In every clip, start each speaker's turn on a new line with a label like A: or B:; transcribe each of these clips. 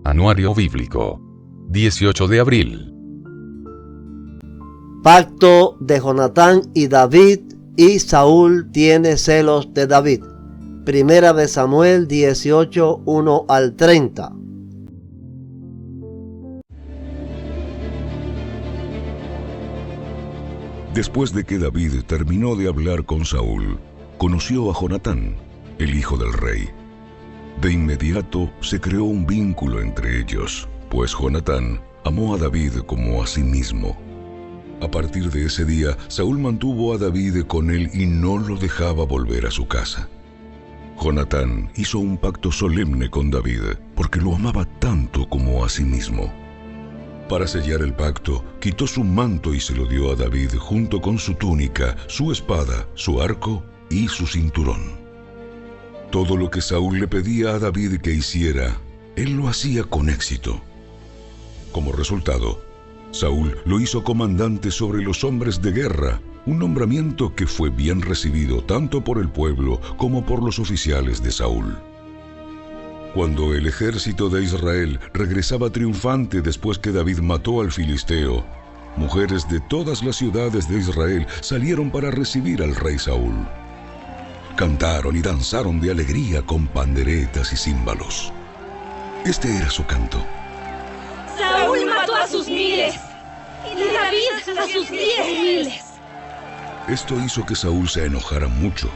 A: Anuario Bíblico. 18 de abril.
B: Pacto de Jonatán y David, y Saúl tiene celos de David. Primera de Samuel 18, 1 al 30.
C: Después de que David terminó de hablar con Saúl, conoció a Jonatán, el hijo del rey. De inmediato se creó un vínculo entre ellos, pues Jonatán amó a David como a sí mismo. A partir de ese día, Saúl mantuvo a David con él y no lo dejaba volver a su casa. Jonatán hizo un pacto solemne con David, porque lo amaba tanto como a sí mismo. Para sellar el pacto, quitó su manto y se lo dio a David junto con su túnica, su espada, su arco y su cinturón. Todo lo que Saúl le pedía a David que hiciera, él lo hacía con éxito. Como resultado, Saúl lo hizo comandante sobre los hombres de guerra, un nombramiento que fue bien recibido tanto por el pueblo como por los oficiales de Saúl. Cuando el ejército de Israel regresaba triunfante después que David mató al filisteo, mujeres de todas las ciudades de Israel salieron para recibir al rey Saúl. Cantaron y danzaron de alegría con panderetas y címbalos. Este era su canto.
D: Saúl mató a sus miles y David a sus 10,000.
C: Esto hizo que Saúl se enojara mucho.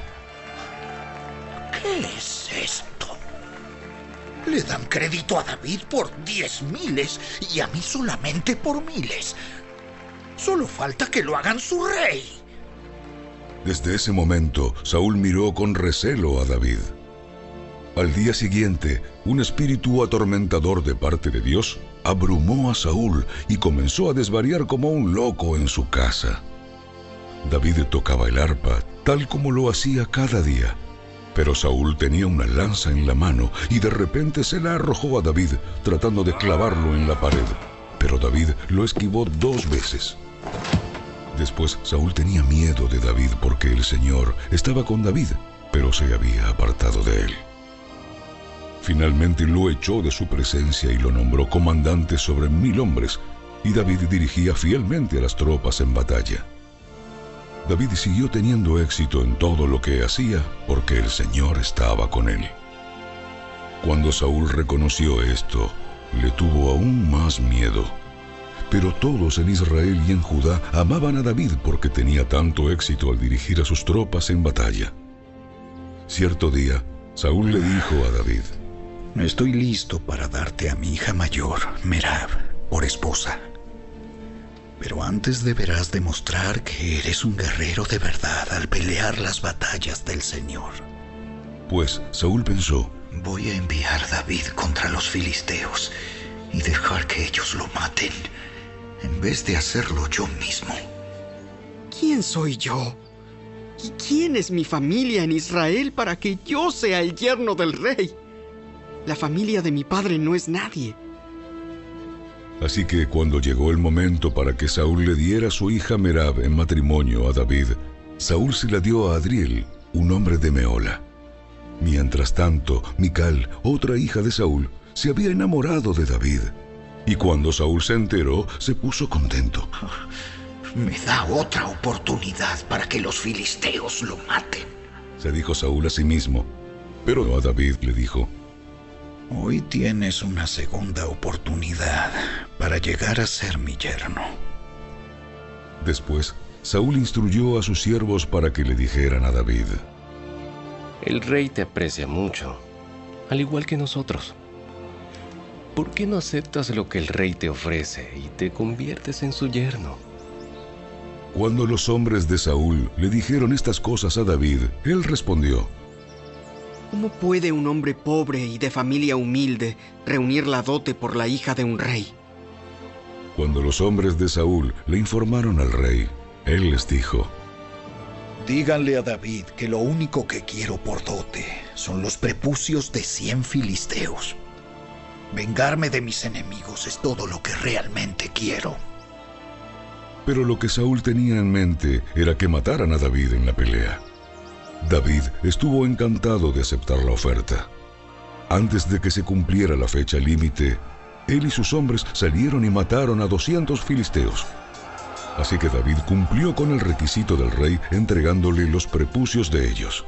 E: ¿Qué es esto? Le dan crédito a David por 10,000 y a mí solamente por 1,000. Solo falta que lo hagan su rey.
C: Desde ese momento, Saúl miró con recelo a David. Al día siguiente, un espíritu atormentador de parte de Dios abrumó a Saúl y comenzó a desvariar como un loco en su casa. David tocaba el arpa, tal como lo hacía cada día. Pero Saúl tenía una lanza en la mano y de repente se la arrojó a David, tratando de clavarlo en la pared. Pero David lo esquivó 2 veces. Después, Saúl tenía miedo de David porque el Señor estaba con David, pero se había apartado de él. Finalmente lo echó de su presencia y lo nombró comandante sobre 1,000 hombres, y David dirigía fielmente a las tropas en batalla. David siguió teniendo éxito en todo lo que hacía porque el Señor estaba con él. Cuando Saúl reconoció esto, le tuvo aún más miedo. Pero todos en Israel y en Judá amaban a David porque tenía tanto éxito al dirigir a sus tropas en batalla. Cierto día, Saúl le dijo a David:
E: Estoy listo para darte a mi hija mayor, Merab, por esposa. Pero antes deberás demostrar que eres un guerrero de verdad al pelear las batallas del Señor.
C: Pues Saúl pensó:
E: voy a enviar a David contra los filisteos y dejar que ellos lo maten, en vez de hacerlo yo mismo.
F: ¿Quién soy yo? ¿Y quién es mi familia en Israel para que yo sea el yerno del rey? La familia de mi padre no es nadie.
C: Así que cuando llegó el momento para que Saúl le diera a su hija Merab en matrimonio a David, Saúl se la dio a Adriel, un hombre de Mehola. Mientras tanto, Mical, otra hija de Saúl, se había enamorado de David. Y cuando Saúl se enteró, se puso contento.
E: Me da otra oportunidad para que los filisteos lo maten,
C: se dijo Saúl a sí mismo. Pero a David le dijo:
E: hoy tienes una segunda oportunidad para llegar a ser mi yerno.
C: Después, Saúl instruyó a sus siervos para que le dijeran a David:
G: el rey te aprecia mucho, al igual que nosotros. ¿Por qué no aceptas lo que el rey te ofrece y te conviertes en su yerno?
C: Cuando los hombres de Saúl le dijeron estas cosas a David, él respondió:
F: ¿cómo puede un hombre pobre y de familia humilde reunir la dote por la hija de un rey?
C: Cuando los hombres de Saúl le informaron al rey, él les dijo:
E: díganle a David que lo único que quiero por dote son los prepucios de 100 filisteos. Vengarme de mis enemigos es todo lo que realmente quiero.
C: Pero lo que Saúl tenía en mente era que mataran a David en la pelea. David estuvo encantado de aceptar la oferta. Antes de que se cumpliera la fecha límite, Él y sus hombres salieron y mataron a 200 filisteos. Así que David cumplió con el requisito del rey, entregándole los prepucios de ellos.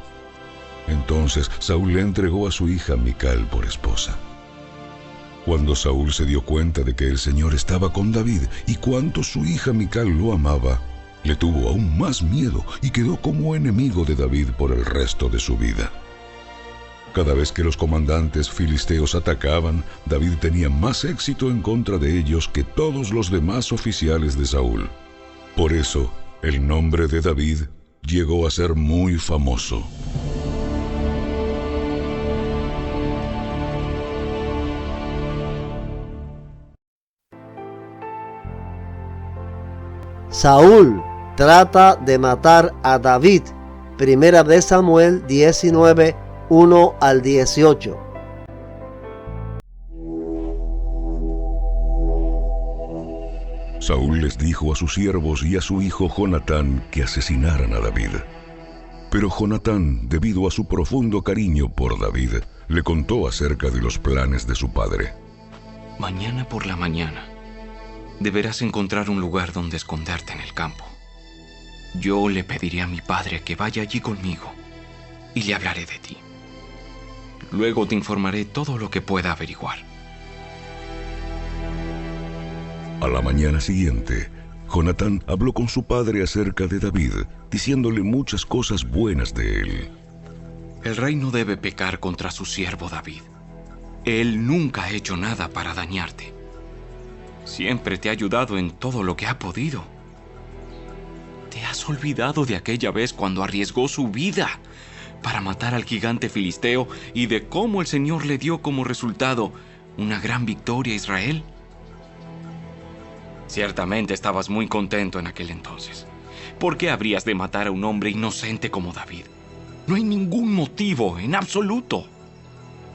C: Entonces Saúl le entregó a su hija Mical por esposa. Cuando Saúl se dio cuenta de que el Señor estaba con David y cuánto su hija Mical lo amaba, le tuvo aún más miedo y quedó como enemigo de David por el resto de su vida. Cada vez que los comandantes filisteos atacaban, David tenía más éxito en contra de ellos que todos los demás oficiales de Saúl. Por eso, el nombre de David llegó a ser muy famoso.
B: Saúl trata de matar a David. Primera de Samuel 19, 1 al 18.
C: Saúl les dijo a sus siervos y a su hijo Jonatán que asesinaran a David. Pero Jonatán, debido a su profundo cariño por David, le contó acerca de los planes de su padre.
H: Mañana por la mañana deberás encontrar un lugar donde esconderte en el campo. Yo le pediré a mi padre que vaya allí conmigo y le hablaré de ti. Luego te informaré todo lo que pueda averiguar.
C: A la mañana siguiente, Jonatán habló con su padre acerca de David, diciéndole muchas cosas buenas de él.
H: El rey no debe pecar contra su siervo David. Él nunca ha hecho nada para dañarte. Siempre te ha ayudado en todo lo que ha podido. ¿Te has olvidado de aquella vez cuando arriesgó su vida para matar al gigante filisteo y de cómo el Señor le dio como resultado una gran victoria a Israel? Ciertamente estabas muy contento en aquel entonces. ¿Por qué habrías de matar a un hombre inocente como David? No hay ningún motivo en absoluto.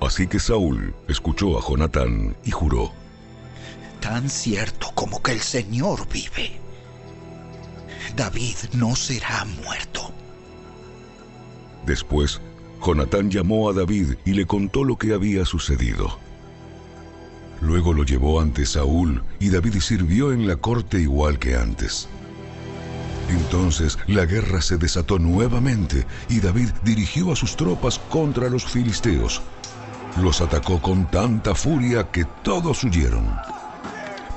C: Así que Saúl escuchó a Jonatán y juró:
E: Tan cierto como que el Señor vive, David no será muerto.
C: Después, Jonatán llamó a David y le contó lo que había sucedido. Luego lo llevó ante Saúl y David sirvió en la corte igual que antes. Entonces la guerra se desató nuevamente y David dirigió a sus tropas contra los filisteos. Los atacó con tanta furia que todos huyeron.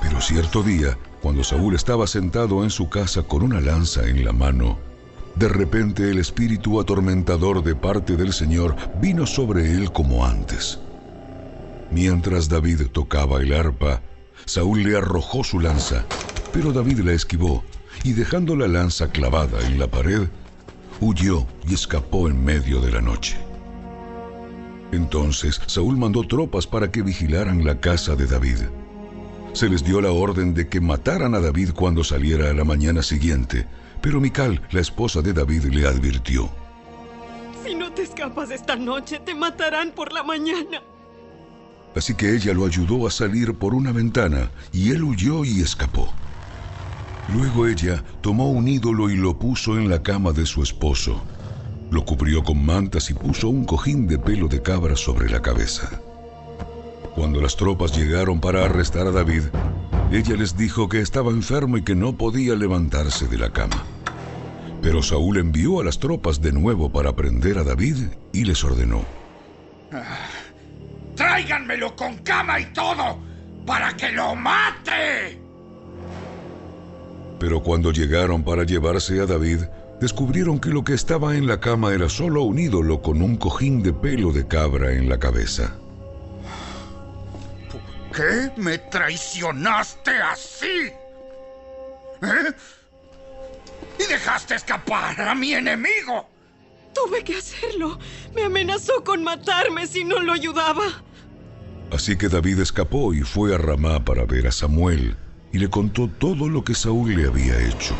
C: Pero cierto día, cuando Saúl estaba sentado en su casa con una lanza en la mano, de repente el espíritu atormentador de parte del Señor vino sobre él como antes. Mientras David tocaba el arpa, Saúl le arrojó su lanza, pero David la esquivó y dejando la lanza clavada en la pared, huyó y escapó en medio de la noche. Entonces Saúl mandó tropas para que vigilaran la casa de David. Se les dio la orden de que mataran a David cuando saliera a la mañana siguiente, pero Mical, la esposa de David, le advirtió:
F: Si no te escapas esta noche, te matarán por la mañana.
C: Así que ella lo ayudó a salir por una ventana, y él huyó y escapó. Luego ella tomó un ídolo y lo puso en la cama de su esposo. Lo cubrió con mantas y puso un cojín de pelo de cabra sobre la cabeza. Cuando las tropas llegaron para arrestar a David, ella les dijo que estaba enfermo y que no podía levantarse de la cama. Pero Saúl envió a las tropas de nuevo para prender a David y les ordenó:
I: ¡Tráiganmelo con cama y todo, para que lo mate!
C: Pero cuando llegaron para llevarse a David, descubrieron que lo que estaba en la cama era solo un ídolo con un cojín de pelo de cabra en la cabeza.
I: ¿Por qué me traicionaste así? ¿Y dejaste escapar a mi enemigo?
F: Tuve que hacerlo. Me amenazó con matarme si no lo ayudaba.
C: Así que David escapó y fue a Ramá para ver a Samuel, y le contó todo lo que Saúl le había hecho.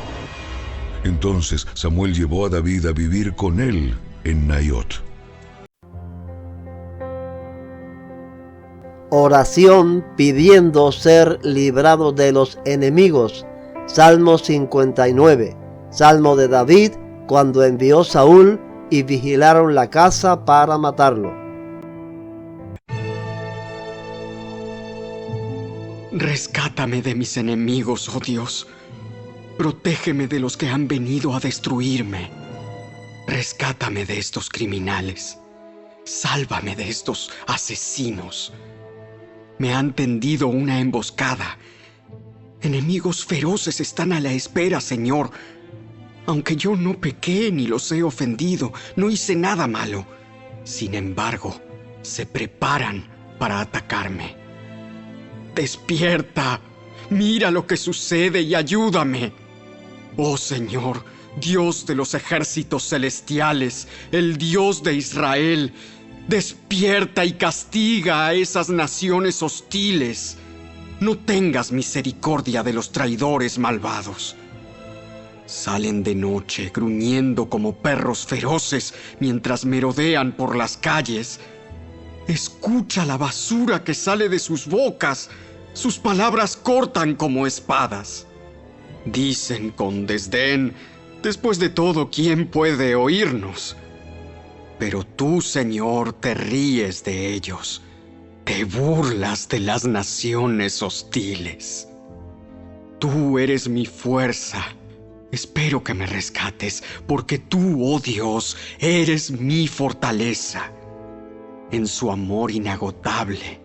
C: Entonces Samuel llevó a David a vivir con él en Naiot.
B: Oración pidiendo ser librado de los enemigos. Salmo 59. Salmo de David cuando envió Saúl y vigilaron la casa para matarlo.
F: Rescátame de mis enemigos, oh Dios. Protégeme de los que han venido a destruirme. Rescátame de estos criminales. Sálvame de estos asesinos. Me han tendido una emboscada. Enemigos feroces están a la espera, Señor. Aunque yo no pequé ni los he ofendido, no hice nada malo. Sin embargo, se preparan para atacarme. ¡Despierta! Mira lo que sucede y ayúdame. Oh Señor, Dios de los ejércitos celestiales, el Dios de Israel, despierta y castiga a esas naciones hostiles. No tengas misericordia de los traidores malvados. Salen de noche gruñendo como perros feroces mientras merodean por las calles. Escucha la basura que sale de sus bocas. Sus palabras cortan como espadas. Dicen con desdén: después de todo, ¿quién puede oírnos? Pero tú, Señor, te ríes de ellos. Te burlas de las naciones hostiles. Tú eres mi fuerza. Espero que me rescates, porque tú, oh Dios, eres mi fortaleza. En su amor inagotable,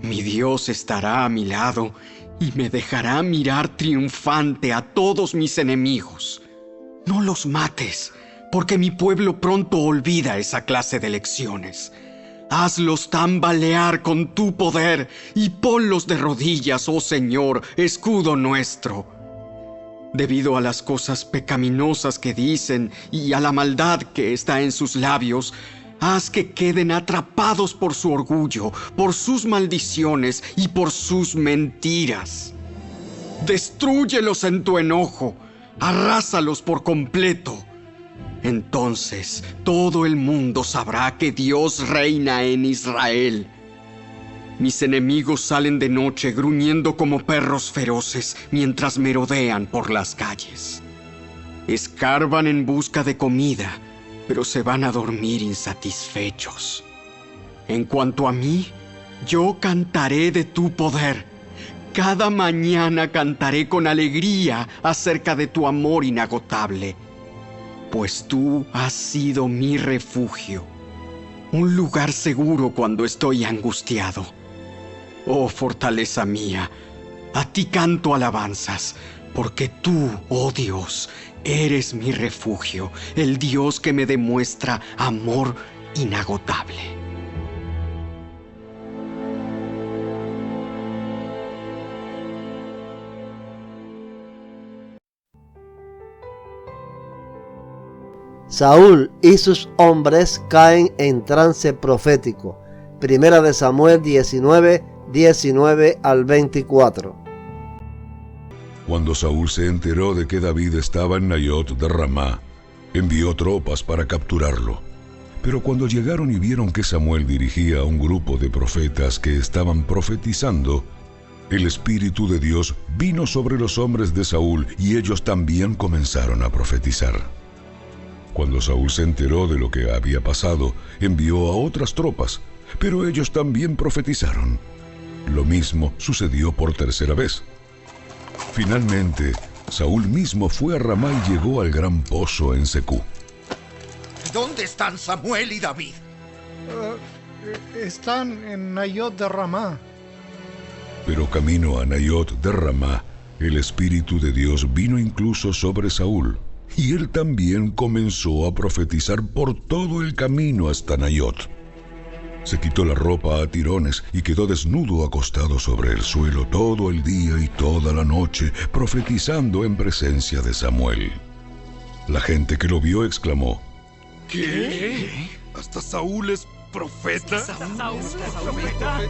F: mi Dios estará a mi lado y me dejará mirar triunfante a todos mis enemigos. No los mates, porque mi pueblo pronto olvida esa clase de lecciones. Hazlos tambalear con tu poder y ponlos de rodillas, oh Señor, escudo nuestro. Debido a las cosas pecaminosas que dicen y a la maldad que está en sus labios, haz que queden atrapados por su orgullo, por sus maldiciones y por sus mentiras. Destrúyelos en tu enojo, arrásalos por completo. Entonces todo el mundo sabrá que Dios reina en Israel. Mis enemigos salen de noche gruñendo como perros feroces mientras merodean por las calles. Escarban en busca de comida, pero se van a dormir insatisfechos. En cuanto a mí, yo cantaré de tu poder. Cada mañana cantaré con alegría acerca de tu amor inagotable, pues tú has sido mi refugio, un lugar seguro cuando estoy angustiado. Oh fortaleza mía, a ti canto alabanzas, porque tú, oh Dios, eres mi refugio, el Dios que me demuestra amor inagotable.
B: Saúl y sus hombres caen en trance profético. Primera de Samuel 19 al 24.
C: Cuando Saúl se enteró de que David estaba en Nayot de Ramá, envió tropas para capturarlo. Pero cuando llegaron y vieron que Samuel dirigía a un grupo de profetas que estaban profetizando, el Espíritu de Dios vino sobre los hombres de Saúl y ellos también comenzaron a profetizar. Cuando Saúl se enteró de lo que había pasado, envió a otras tropas, pero ellos también profetizaron. Lo mismo sucedió por tercera vez. Finalmente, Saúl mismo fue a Ramá y llegó al gran pozo en Secú.
I: ¿Dónde están Samuel y David?
J: Están en Nayot de Ramá.
C: Pero camino a Nayot de Ramá, el Espíritu de Dios vino incluso sobre Saúl, y él también comenzó a profetizar por todo el camino hasta Nayot. Se quitó la ropa a tirones y quedó desnudo acostado sobre el suelo todo el día y toda la noche, profetizando en presencia de Samuel. La gente que lo vio exclamó:
I: ¿Qué? ¿Hasta Saúl es profeta?
D: ¿Saúl es profeta?